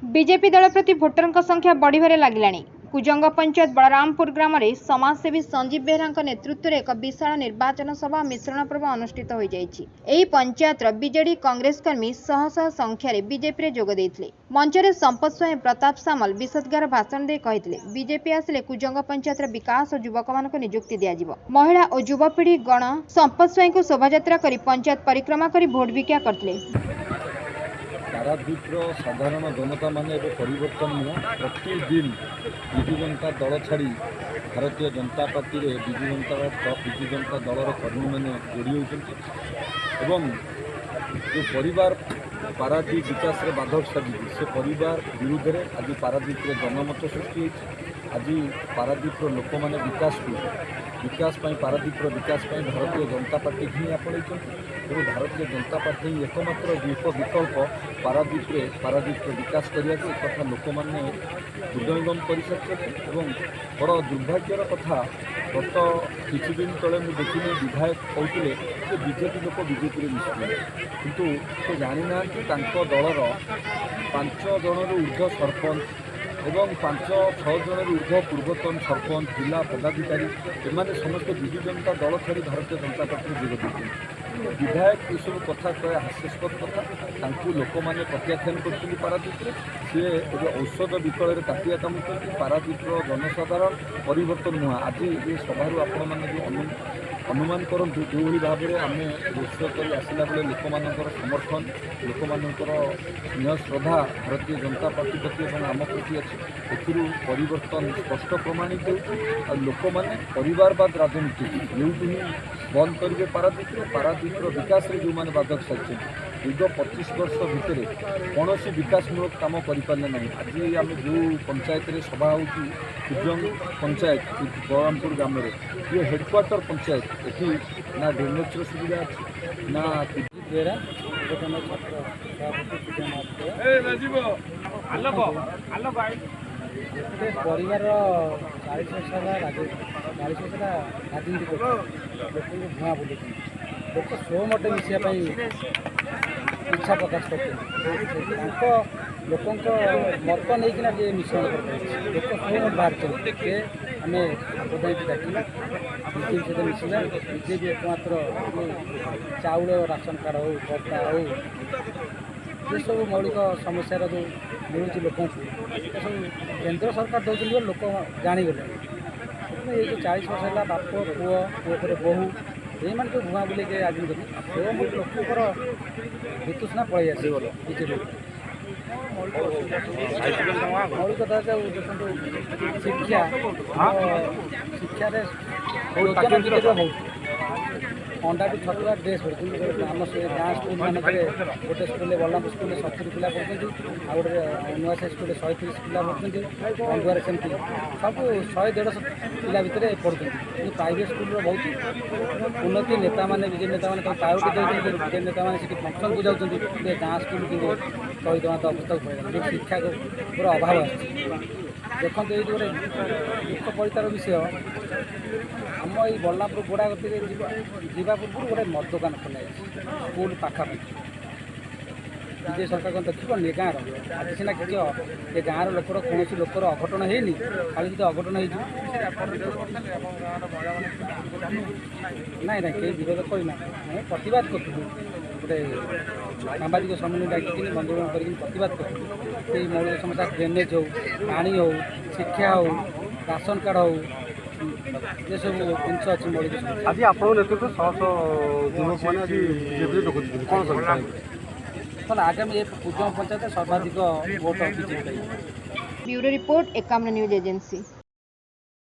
BJP दल प्रति voter संख्या बढ़िबारे लागिलाणी। कुजंग पंचायत बलरामपुर ग्राम में समाजसेवी संजीव बेहरा नेतृत्व में एक विशाल निर्वाचन सभा मिश्रण पर्व अनुष्ठित हो जाइछि। एही पंचायत बीजेडी कांग्रेस कर्मी शह शह संख्यार बीजेपी जोग देइथिले। मंचरे संपत स्वयं प्रताप सामल विशेषगार भाषण दे कहिथिले बीजेपी आसिले कुजंग पंचायत विकास और युवक मानक नियुक्ति दियाजिवो। महिला और युवपीढ़ी गण संपत स्वयं को शोभायात्रा करी पंचायत परिक्रमा करी भोट भिक्षा करथिले। पारादीपर साधारण जनता माने परिवर्तन नुह प्रतिदिन विजु जनता दल छाड़ी भारतीय जनता पार्टी रे विजु जनता दलर कर्मी मैंने जोड़ी होती जो परिवार पारादीप विकास रे बाधक साजी से परिवार विरुद्ध में आज पारादीप जनमत सृष्टि आज पारादीप लोक मैंने विकास पारादीप विकास भारतीय जनता पार्टी ही आपणे तेणु भारतीय जनता पार्टी एकमात्र विकल्प पारादीप विकास करने एक लोक मैंने हृदयंगम कर बड़ दुर्भाग्यर कथा गत किसी दिन तले मुझे देखिए विधायक कहते बीजेपी लोक बीजेपी मिशुले किंतु से जानी ना दलर 5 जनर ऊर्ध्व सरपंच एवं 5-6 जनर ऊर्ध्व पूर्वतन सरपंच जिला पदाधिकारी एमाने समस्त विजु जनता दल छाड़ी भारतीय जनता पार्टी जोग देते विधायक ये सब कथा कह हास्यास्पद कथा लोक मैंने प्रत्याख्यान कर पारादीप सी औषध विकल काटिया काम कर पारादीप जनसाधारण परिवर्तन नुआ आज ये सभु आपण मैंने जो अनुमान करूँ जो भाव में आम रोष कर आसला बेले लोक मानकर समर्थन लोक मानकर स्नेह श्रद्धा भारतीय जनता पार्टी प्रति और आम प्रति अच्छे परिवर्तन स्पष्ट प्रमाणित हो लोक मैंने परिवारवाद राजनीति जो ही बंद करेंगे पारादीप विकास जो मैंने बाधक सारी दीर्घ 25 वर्ष भितर कौन विकासमूलक कम करें ना आज आम जो पंचायत सभा हो कुजंग पंचायत बलरामपुर ग्राम में ये हेडक्वार्टर पंचायत ये ना ड्रेनेज सुविधा अच्छी ना परिवार 40 वर्ष राजनीति कर भुआ बुले लोक स्व मत मिसा इच्छा प्रकाश करते लोक मत नहीं जे मिश्रण कर लोक स्व मत बाहर आम प्रधान डाकिला बीजेपी सहित मिसला बीजेपी एकमात्र चाउल राशन कार्ड हो पट्टा हो ये सब मौलिक समस्या जो मिलूँ लोक सब केंद्र सरकार दौरान लोक जाणीगले ये जो 40 वर्ष है बाप पुओ पर बोहू ये मान जो भुआ बुले राजनीति करते लोकर वितुष्णा पलि आस बीजेपी मौलिक कथा देखो शिक्षा शिक्षा अंडा भी छटुआ ड्रेस आम से गाँ स्कूल मानक गोटे स्कूल बलरामपुर स्कूल 70 पिला पढ़ुं आ गए नुआसा स्कूल 130 पिला पढ़ुं बंधुआर सेमती सब 100-150 पिला भितर पढ़ुं प्राइवेट स्कूल बहुत उन्नति नेता मैंने बीजेपी नेता मैंने प्रायोरिटी देते बीजेपी नेता मैंने फंक्शन को जाऊँगी गाँ स्कूल कि 100 टଙ୍କା अवस्था पड़ेगा जो शिक्षा को पूरा अभाव देखो ये गोटे दुख परितार विषय आम ये बलरामपुर गोड़ा गति जावा पूर्व गोटे मद दुकान खोल स्कूल पाखापाखि विजय सरकार कौन देखिए गाँव आज सीना कि ये गाँव लोकर कौन लोकर अघटन है खाली जो अघटन ना ना कई विरोध करना प्रतिवाद करूँ गोटे सामाजिक सम्मेलन डाक बंदोलन कर प्रतिवाद करूँ मौलिक समस्या ड्रेनेज हो पानी हो शिक्षा हो राशन कार्ड हो ये सब जिन अच्छी मौलिक आज आप नेतृत्व युवक मैंने कौन सब आगामी कुजंग पंचायत सर्वाधिक vote BJP. Bureau report 51 news agency.